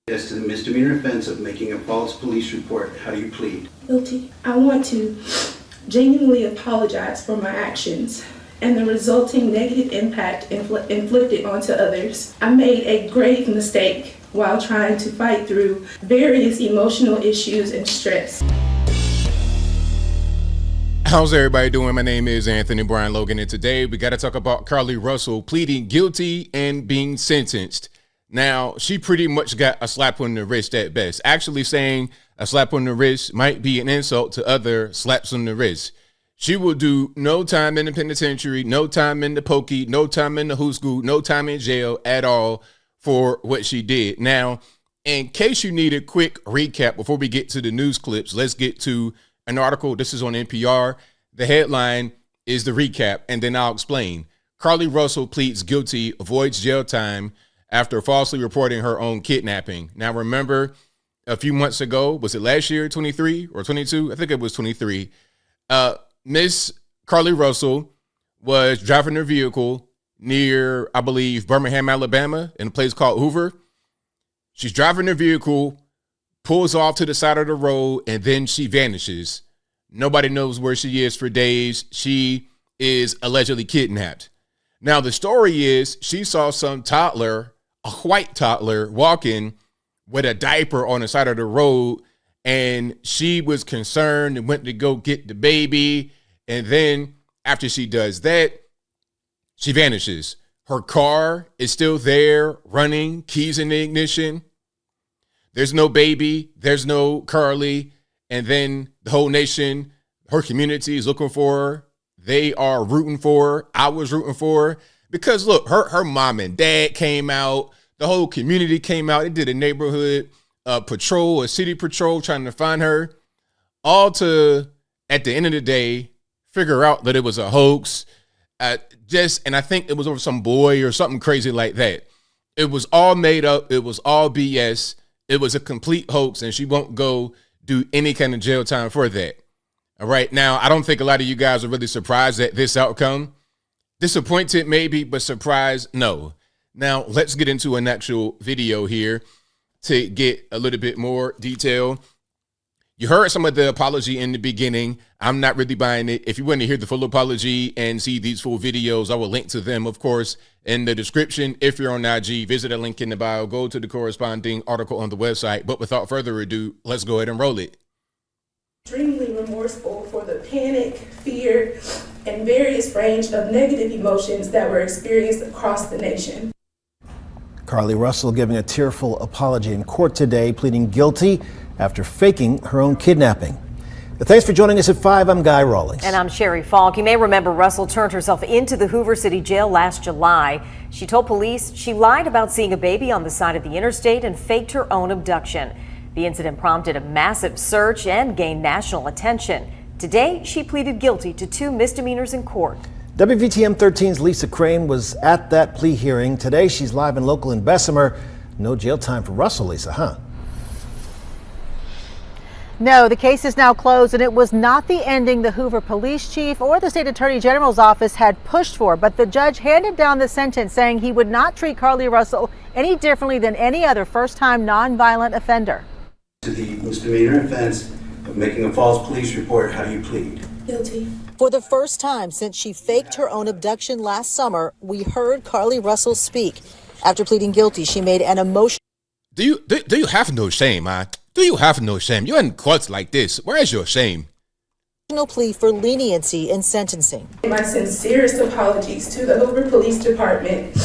As to the misdemeanor offense of making a false police report, how do you plead? Guilty. I want to genuinely apologize for my actions and the resulting negative impact inflicted onto others. I made a grave mistake while trying to fight through various emotional issues and stress. How's everybody doing? My name is Anthony Brian Logan, and today we got to talk about Carlee Russell pleading guilty and being sentenced. Now, she pretty much got a slap on the wrist at best. Actually saying a slap on the wrist might be an insult to other slaps on the wrist. She will do no time in the penitentiary, no time in the pokey, no time in the who's school, no time in jail at all for what she did. Now, in case you need a quick recap before we get to the news clips, let's get to an article. This is on NPR. The headline is the recap, and then I'll explain. Carlee Russell pleads guilty, avoids jail time after falsely reporting her own kidnapping. Now, remember, a few months ago, was it last year, 23 or 22? I think it was 23. Miss Carlee Russell was driving her vehicle near, I believe, Birmingham, Alabama, in a place called Hoover. She's driving her vehicle, pulls off to the side of the road, and then she vanishes. Nobody knows where she is for days. She is allegedly kidnapped. Now, the story is she saw some toddler, a white toddler, walking with a diaper on the side of the road, and she was concerned and went to go get the baby. And then after she does that, she vanishes. Her car is still there, running, keys in the ignition. There's no baby. There's no Carlee. And then the whole nation, her community is looking for her. They are rooting for her. I was rooting for her. Because look, her mom and dad came out. The whole community came out. They did a neighborhood patrol, a city patrol trying to find her. All to, at the end of the day, figure out that it was a hoax. And I think it was over some boy or something crazy like that. It was all made up. It was all BS. It was a complete hoax, and she won't go do any kind of jail time for that. All right. Now, I don't think a lot of you guys are really surprised at this outcome. Disappointed, maybe, but surprised, no. Now, let's get into an actual video here to get a little bit more detail. You heard some of the apology in the beginning. I'm not really buying it. If you want to hear the full apology and see these full videos, I will link to them, of course, in the description. If you're on IG, visit a link in the bio, go to the corresponding article on the website. But without further ado, let's go ahead and roll it. Extremely remorseful for the panic, fear, and various range of negative emotions that were experienced across the nation. Carlee Russell giving a tearful apology in court today, pleading guilty after faking her own kidnapping. Thanks for joining us at 5. I'm Guy Rawlings. And I'm Sherry Falk. You may remember Russell turned herself into the Hoover City Jail last July. She told police she lied about seeing a baby on the side of the interstate and faked her own abduction. The incident prompted a massive search and gained national attention. Today, she pleaded guilty to 2 misdemeanors in court. WVTM 13's Lisa Crane was at that plea hearing. Today, she's live and local in Bessemer. No jail time for Russell, Lisa, huh? No, the case is now closed, and it was not the ending the Hoover Police Chief or the State Attorney General's office had pushed for, but the judge handed down the sentence, saying he would not treat Carlee Russell any differently than any other first-time nonviolent offender. To the misdemeanor offense of making a false police report, how do you plead? Guilty. For the first time since she faked her own abduction last summer, we heard Carlee Russell speak. After pleading guilty, she made an emotional... Do you have no shame, man? Do you have no shame? You're in courts like this. Where is your shame? plea for leniency in sentencing. My sincerest apologies to the Hoover Police Department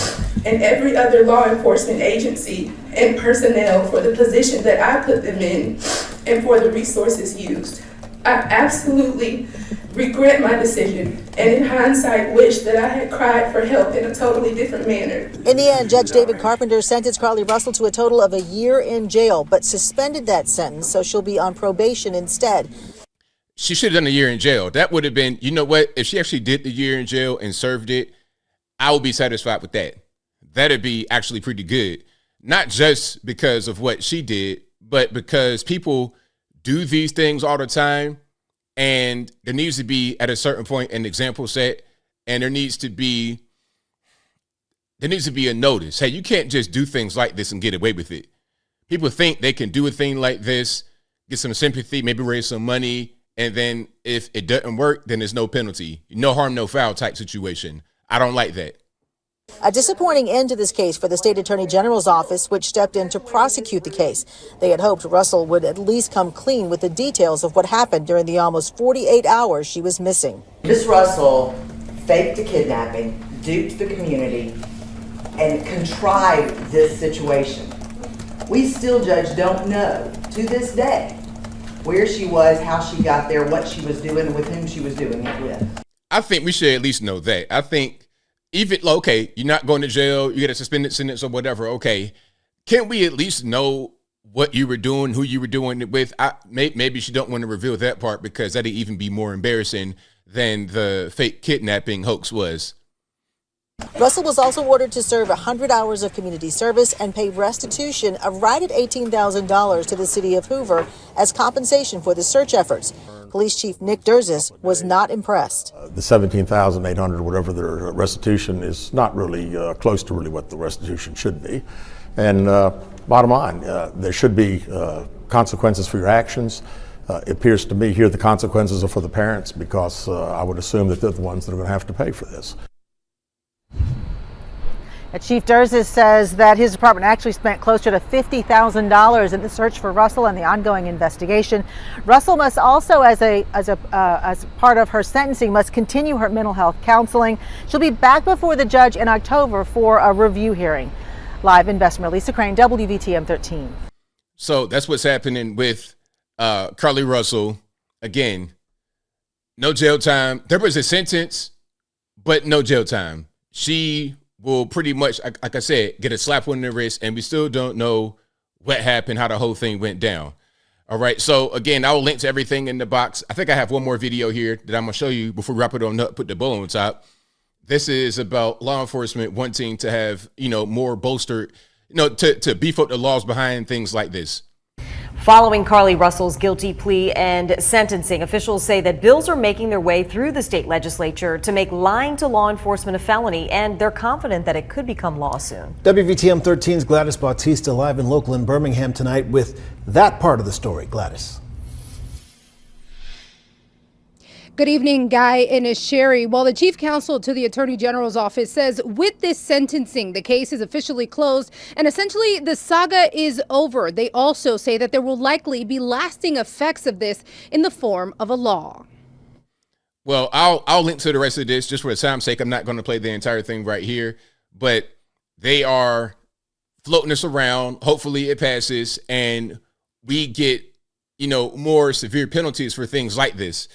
and every other law enforcement agency and personnel for the position that I put them in and for the resources used. I absolutely regret my decision and in hindsight wish that I had cried for help in a totally different manner. In the end, Judge David Carpenter sentenced Carlee Russell to a total of a year in jail, but suspended that sentence so she'll be on probation instead. She should have done a year in jail. That would have been, you know what? If she actually did the year in jail and served it, I would be satisfied with that. That'd be actually pretty good. Not just because of what she did, but because people do these things all the time. And there needs to be, at a certain point, an example set. And there needs to be a notice. Hey, you can't just do things like this and get away with it. People think they can do a thing like this, get some sympathy, maybe raise some money, and then if it doesn't work, then there's no penalty. No harm, no foul type situation. I don't like that. A disappointing end to this case for the state attorney general's office, which stepped in to prosecute the case. They had hoped Russell would at least come clean with the details of what happened during the almost 48 hours she was missing. Ms. Russell faked a kidnapping, duped the community, and contrived this situation. We still, Judge, don't know to this day where she was, how she got there, what she was doing, and with whom she was doing it with. I think we should at least know that. I think even, okay, you're not going to jail, you get a suspended sentence or whatever, okay. Can't we at least know what you were doing, who you were doing it with? Maybe she don't want to reveal that part because that'd even be more embarrassing than the fake kidnapping hoax was. Russell was also ordered to serve 100 hours of community service and pay restitution of right at $18,000 to the city of Hoover as compensation for the search efforts. Police Chief Nick Durzis was not impressed. The $17,800, whatever the restitution, is not really close to really what the restitution should be. And bottom line, there should be consequences for your actions. It appears to me here the consequences are for the parents because I would assume that they're the ones that are going to have to pay for this. Chief Durzis says that his department actually spent closer to $50,000 in the search for Russell and the ongoing investigation. Russell must also, as part of her sentencing, must continue her mental health counseling. She'll be back before the judge in October for a review hearing. Live in Bessemer, Lisa Crane, WVTM 13. So that's what's happening with Carlee Russell. Again, no jail time. There was a sentence, but no jail time. She will pretty much, like I said, get a slap on the wrist, and we still don't know what happened, how the whole thing went down. All right, so again, I will link to everything in the box. I think I have one more video here that I'm going to show you before we wrap it on up, put the bow on top. This is about law enforcement wanting to have, more bolstered, to beef up the laws behind things like this. Following Carlee Russell's guilty plea and sentencing, officials say that bills are making their way through the state legislature to make lying to law enforcement a felony, and they're confident that it could become law soon. WVTM 13's Gladys Bautista live and local in Birmingham tonight with that part of the story. Gladys. Good evening, Guy and Sherry. Well, the chief counsel to the Attorney General's office says with this sentencing, the case is officially closed and essentially the saga is over. They also say that there will likely be lasting effects of this in the form of a law. Well, I'll link to the rest of this just for the time's sake. I'm not going to play the entire thing right here, but they are floating this around. Hopefully it passes and we get, more severe penalties for things like this.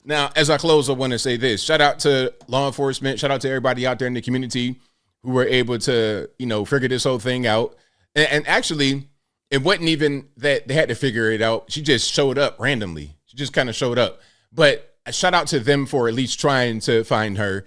Now, as I close, I want to say this. Shout out to law enforcement. Shout out to everybody out there in the community who were able to, figure this whole thing out. And actually, it wasn't even that they had to figure it out. She just showed up randomly. She just kind of showed up. But shout out to them for at least trying to find her.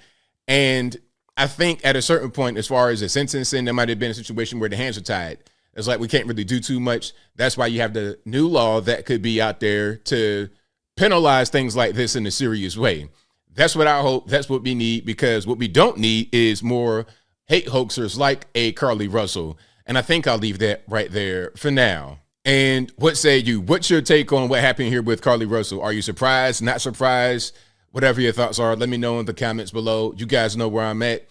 And I think at a certain point, as far as the sentencing, there might have been a situation where the hands are tied. It's like we can't really do too much. That's why you have the new law that could be out there to penalize things like this in a serious way. That's what I hope. That's what we need, because what we don't need is more hate hoaxers like a Carlee Russell. And I think I'll leave that right there for now. And what say you? What's your take on what happened here with Carlee Russell? Are you surprised, not surprised? Whatever your thoughts are, let me know in the comments below. You guys know where I'm at.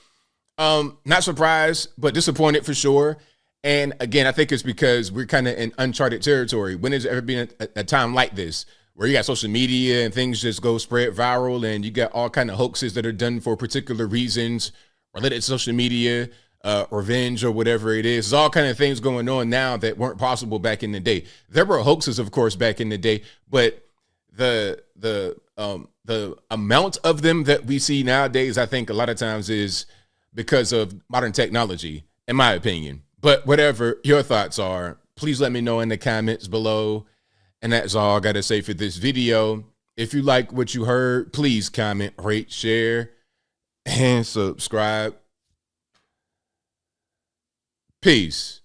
Not surprised, but disappointed for sure. And again, I think it's because we're kind of in uncharted territory. When has there ever been a time like this, where you got social media and things just go spread viral and you got all kind of hoaxes that are done for particular reasons related to social media, revenge or whatever it is. There's all kind of things going on now that weren't possible back in the day. There were hoaxes, of course, back in the day, but the amount of them that we see nowadays, I think a lot of times is because of modern technology, in my opinion. But whatever your thoughts are, please let me know in the comments below. And that's all I got to say for this video. If you like what you heard, please comment, rate, share, and subscribe. Peace.